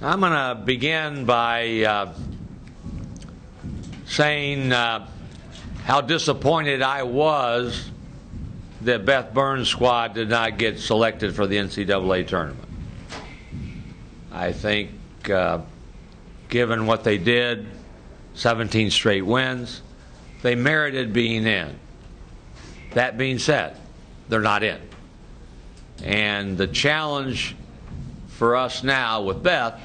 I'm going to begin by saying how disappointed I was that Beth Burns' squad did not get selected for the NCAA tournament. I think, given what they did, 17 straight wins, they merited being in. That being said, they're not in. And the challenge for us now with Beth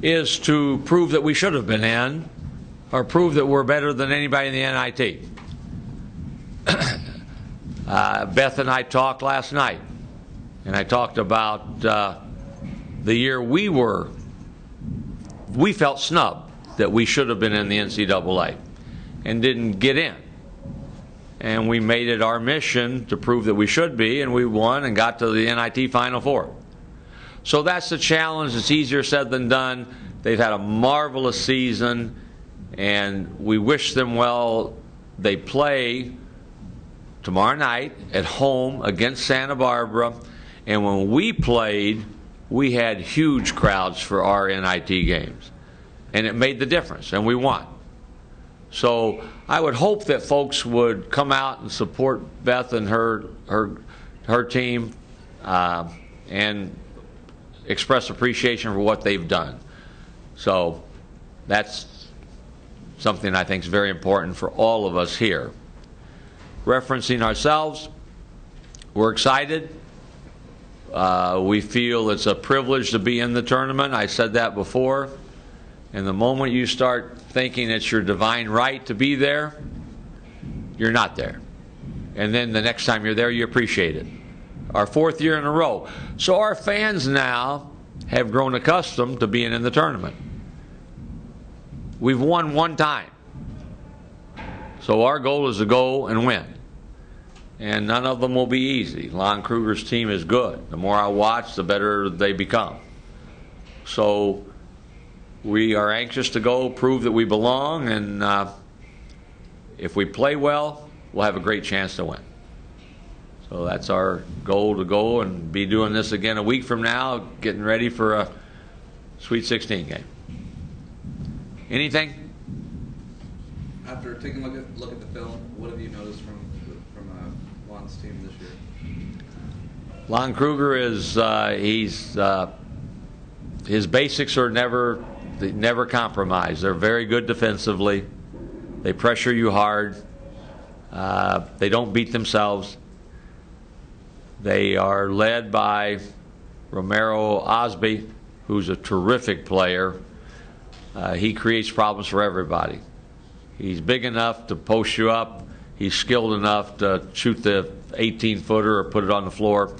is to prove that we should have been in, or prove that we're better than anybody in the NIT. Beth and I talked last night, and I talked about the year we felt snubbed, that we should have been in the NCAA and didn't get in. And we made it our mission to prove that we should be, and we won and got to the NIT Final Four. So that's the challenge. It's easier said than done. They've had a marvelous season, and we wish them well. They play tomorrow night at home against Santa Barbara, and when we played, we had huge crowds for our NIT games, and it made the difference, and we won. So I would hope that folks would come out and support Beth and her team and express appreciation for what they've done. So that's something I think is very important for all of us here. Referencing ourselves, we're excited. We feel it's a privilege to be in the tournament. I said that before. And the moment you start thinking it's your divine right to be there, you're not there. And then the next time you're there, you appreciate it. Our 4th year in a row. So our fans now have grown accustomed to being in the tournament. We've won one time. So our goal is to go and win. And none of them will be easy. Lon Kruger's team is good. The more I watch, the better they become. So we are anxious to go prove that we belong, and if we play well, we'll have a great chance to win. So that's our goal, to go and be doing this again a week from now, getting ready for a Sweet 16 game. Anything? After taking a look at the film, what have you noticed from Lon's team this year? Lon Kruger is his basics are never compromised. They're very good defensively. They pressure you hard. They don't beat themselves. They are led by Romero Osby, who's a terrific player. He creates problems for everybody. He's big enough to post you up. He's skilled enough to shoot the 18-footer or put it on the floor.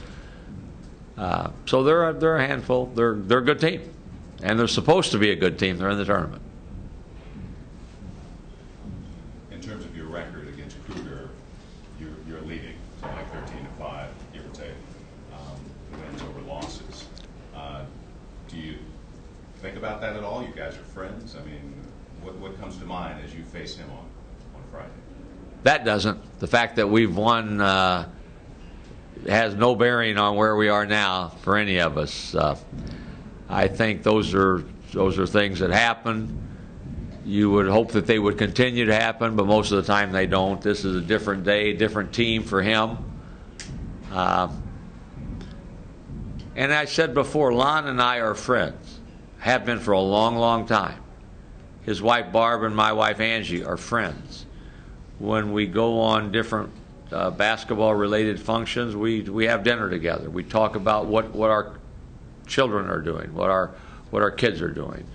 So they're a handful. They're a good team. And they're supposed to be a good team. They're in the tournament. In terms of your record against Kruger, you're leading, so like 13-5, give or take, wins over losses. Do you think about that at all? You guys are friends. I mean, what comes to mind as you face him on Friday? That doesn't. The fact that we've won has no bearing on where we are now for any of us. I think those are things that happen. You would hope that they would continue to happen, but most of the time they don't. This is a different day, different team for him. And I said before, Lon and I are friends, have been for a long, long time. His wife Barb and my wife Angie are friends. When we go on different basketball-related functions, we have dinner together. We talk about what our children are doing, what our kids are doing.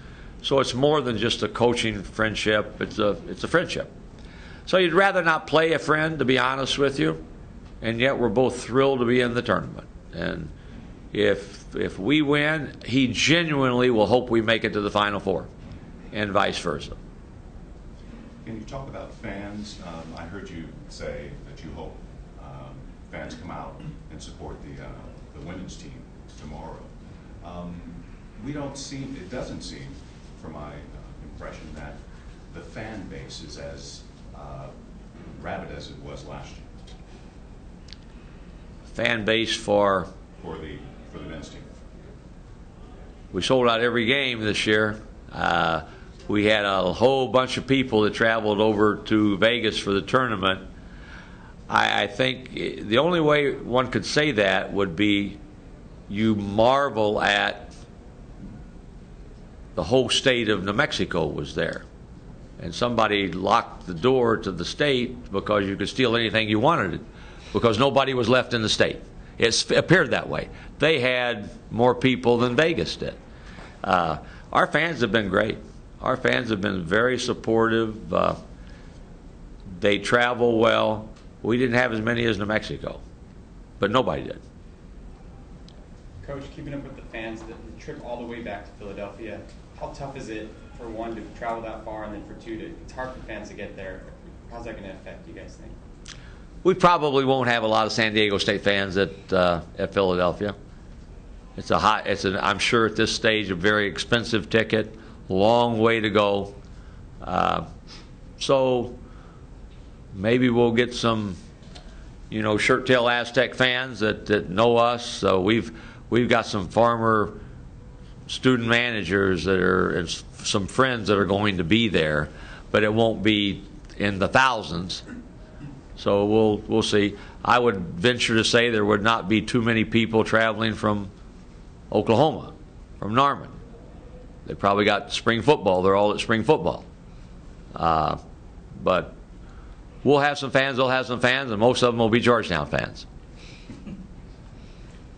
So it's more than just a coaching friendship. It's a friendship. So you'd rather not play a friend, to be honest with you, and yet we're both thrilled to be in the tournament. And if we win, he genuinely will hope we make it to the Final Four, and vice versa. Can you talk about fans? I heard you say that you hope fans come out and support the women's team tomorrow. It doesn't seem, from my impression, that the fan base is as rabid as it was last year. Fan base for the men's team. We sold out every game this year. We had a whole bunch of people that traveled over to Vegas for the tournament. I think the only way one could say that would be you marvel at the whole state of New Mexico was there. And somebody locked the door to the state because you could steal anything you wanted, because nobody was left in the state. It appeared that way. They had more people than Vegas did. Our fans have been great. Our fans have been very supportive. They travel well. We didn't have as many as New Mexico, but nobody did. Coach, keeping up with the fans, the trip all the way back to Philadelphia, how tough is it for one to travel that far, and then for two, it's hard for fans to get there? How's that going to affect you guys think? We probably won't have a lot of San Diego State fans at Philadelphia. I'm sure at this stage, a very expensive ticket, long way to go. So maybe we'll get some, shirt tail Aztec fans that know us. So we've got some former student managers and some friends that are going to be there, but it won't be in the thousands. So we'll see. I would venture to say there would not be too many people traveling from Oklahoma, from Norman. They probably got spring football. They're all at spring football. But we'll have some fans. They'll have some fans, and most of them will be Georgetown fans.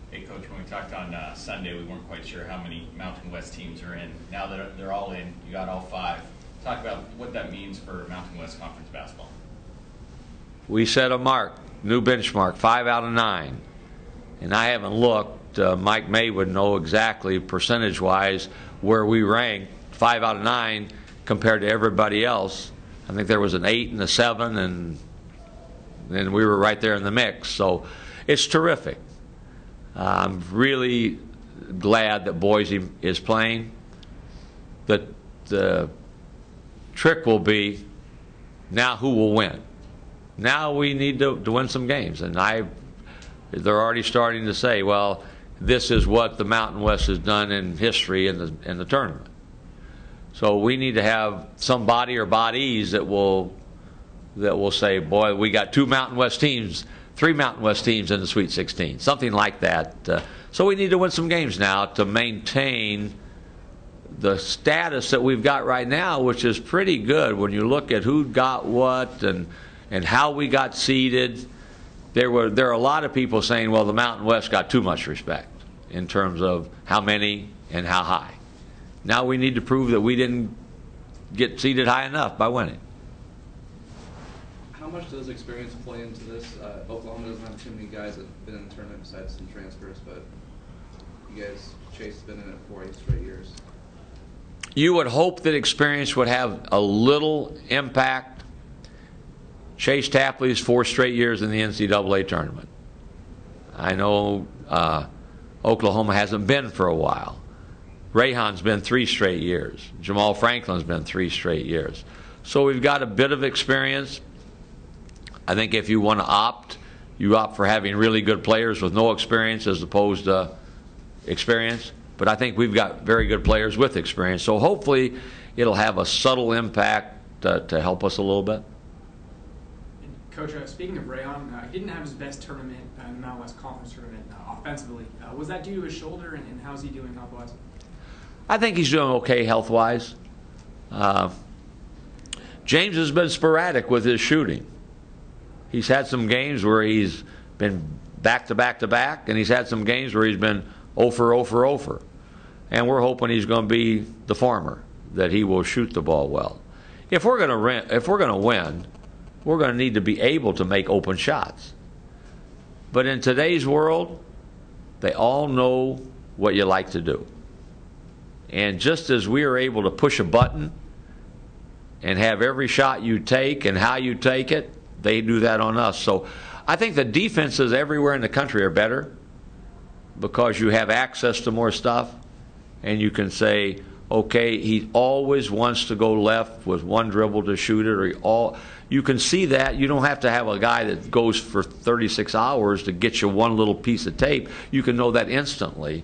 Hey, Coach, when we talked on Sunday, we weren't quite sure how many Mountain West teams are in. Now that they're all in, you got all 5. Talk about what that means for Mountain West Conference basketball. We set a mark, new benchmark, 5 out of 9. And I haven't looked. Mike May would know exactly percentage-wise where we ranked, 5 out of 9 compared to everybody else. I think there was an 8 and a 7, and then we were right there in the mix. So it's terrific. I'm really glad that Boise is playing. The trick will be now who will win. Now we need to win some games, and they're already starting to say, well, this is what the Mountain West has done in history in the tournament. So we need to have somebody or bodies that will say, boy, we got 2 Mountain West teams, 3 Mountain West teams in the Sweet 16, something like that. So we need to win some games now to maintain the status that we've got right now, which is pretty good when you look at who got what and how we got seeded. There are a lot of people saying, well, the Mountain West got too much respect in terms of how many and how high. Now we need to prove that we didn't get seeded high enough by winning. How much does experience play into this? Oklahoma doesn't have too many guys that have been in the tournament besides some transfers, but you guys, Chase has been in it 4 straight years. You would hope that experience would have a little impact. Chase Tapley's 4 straight years in the NCAA tournament. I know Oklahoma hasn't been for a while. Rayhan's been 3 straight years. Jamal Franklin's been 3 straight years. So we've got a bit of experience. I think if you want to opt, you opt for having really good players with no experience as opposed to experience. But I think we've got very good players with experience. So hopefully it'll have a subtle impact to help us a little bit. Coach, speaking of Rayhan, he didn't have his best tournament in the Mountain West Conference tournament offensively. Was that due to his shoulder, and how's he doing otherwise? I think he's doing okay health-wise. James has been sporadic with his shooting. He's had some games where he's been back-to-back-to-back, and he's had some games where he's been 0 for 0 for 0 for. And we're hoping he's going to be the former, that he will shoot the ball well. If we're going to win, we're going to need to be able to make open shots. But in today's world, they all know what you like to do. And just as we are able to push a button and have every shot you take and how you take it, they do that on us. So I think the defenses everywhere in the country are better because you have access to more stuff, and you can say, okay, he always wants to go left with one dribble to shoot it, or you can see that. You don't have to have a guy that goes for 36 hours to get you one little piece of tape. You can know that instantly.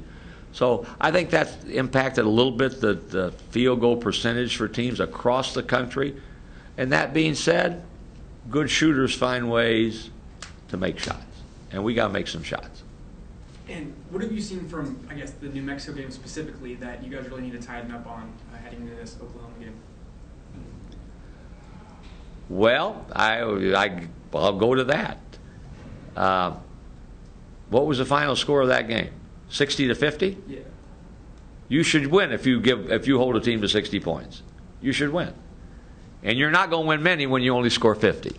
So I think that's impacted a little bit the field goal percentage for teams across the country. And that being said, good shooters find ways to make shots. And we got to make some shots. And what have you seen from, I guess, the New Mexico game specifically that you guys really need to tighten up on heading into this Oklahoma game? Well, I'll go to that. What was the final score of that game? 60-50? Yeah. You should win if you hold a team to 60 points. You should win. And you're not going to win many when you only score 50.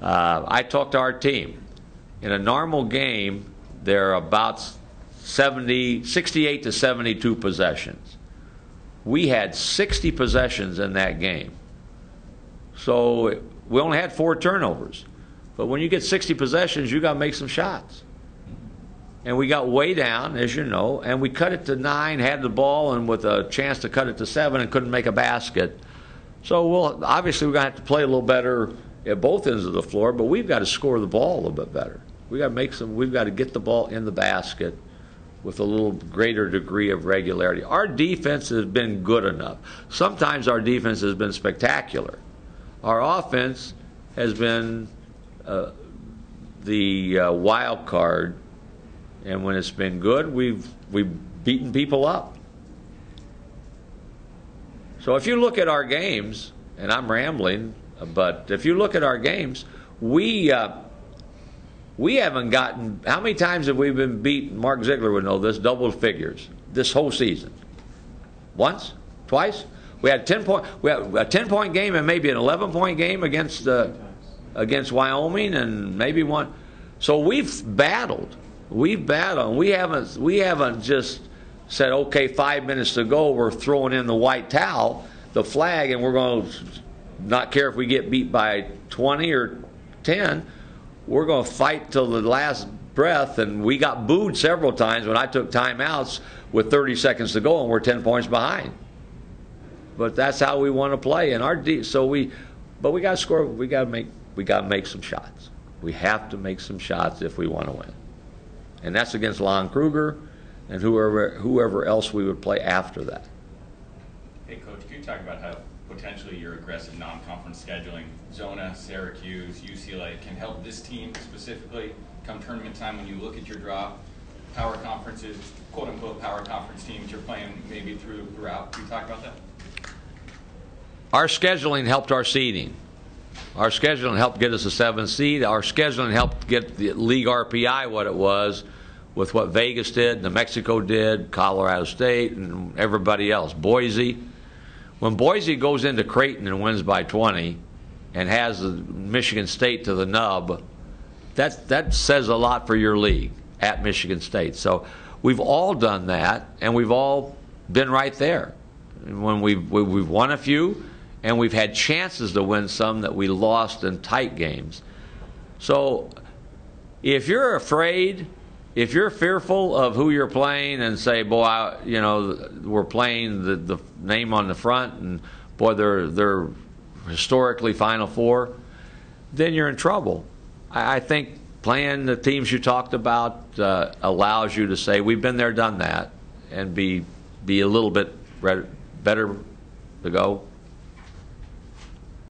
I talked to our team. In a normal game, there are about 68 to 72 possessions. We had 60 possessions in that game. So we only had 4 turnovers. But when you get 60 possessions, you got to make some shots. And we got way down, as you know, and we cut it to 9, had the ball, and with a chance to cut it to 7, and couldn't make a basket. So obviously we're going to have to play a little better at both ends of the floor, but we've got to score the ball a little bit better. We've got to get the ball in the basket with a little greater degree of regularity. Our defense has been good enough. Sometimes our defense has been spectacular. Our offense has been the wild card, and when it's been good, we've beaten people up. So if you look at our games, and I'm rambling, but if you look at our games, we haven't gotten. How many times have we been beaten? Mark Ziegler would know this. Double figures this whole season. Once, twice. We had a 10-point game and maybe an 11-point game against Wyoming, and maybe one. So we've battled. We haven't just said, okay, 5 minutes to go, we're throwing in the white towel, the flag, and we're going to not care if we get beat by 20 or 10. We're going to fight till the last breath, and we got booed several times when I took timeouts with 30 seconds to go, and we're 10 points behind. But that's how we want to play, and but we got to score. We got to make some shots. We have to make some shots if we want to win. And that's against Lon Kruger and whoever else we would play after that. Hey, Coach, can you talk about how potentially your aggressive non-conference scheduling, Zona, Syracuse, UCLA, can help this team specifically come tournament time when you look at your draw? Power conferences, quote-unquote power conference teams you're playing maybe throughout. Can you talk about that? Our scheduling helped our seeding. Our scheduling helped get us a 7 seed. Our scheduling helped get the league RPI what it was with what Vegas did, New Mexico did, Colorado State, and everybody else. Boise. When Boise goes into Creighton and wins by 20 and has Michigan State to the nub, that says a lot for your league at Michigan State. So we've all done that, and we've all been right there. When we've won a few, and we've had chances to win some that we lost in tight games. So if you're afraid, if you're fearful of who you're playing and say, boy, we're playing the name on the front, and boy, they're historically Final Four, then you're in trouble. I think playing the teams you talked about allows you to say, we've been there, done that, and be a little bit better to go.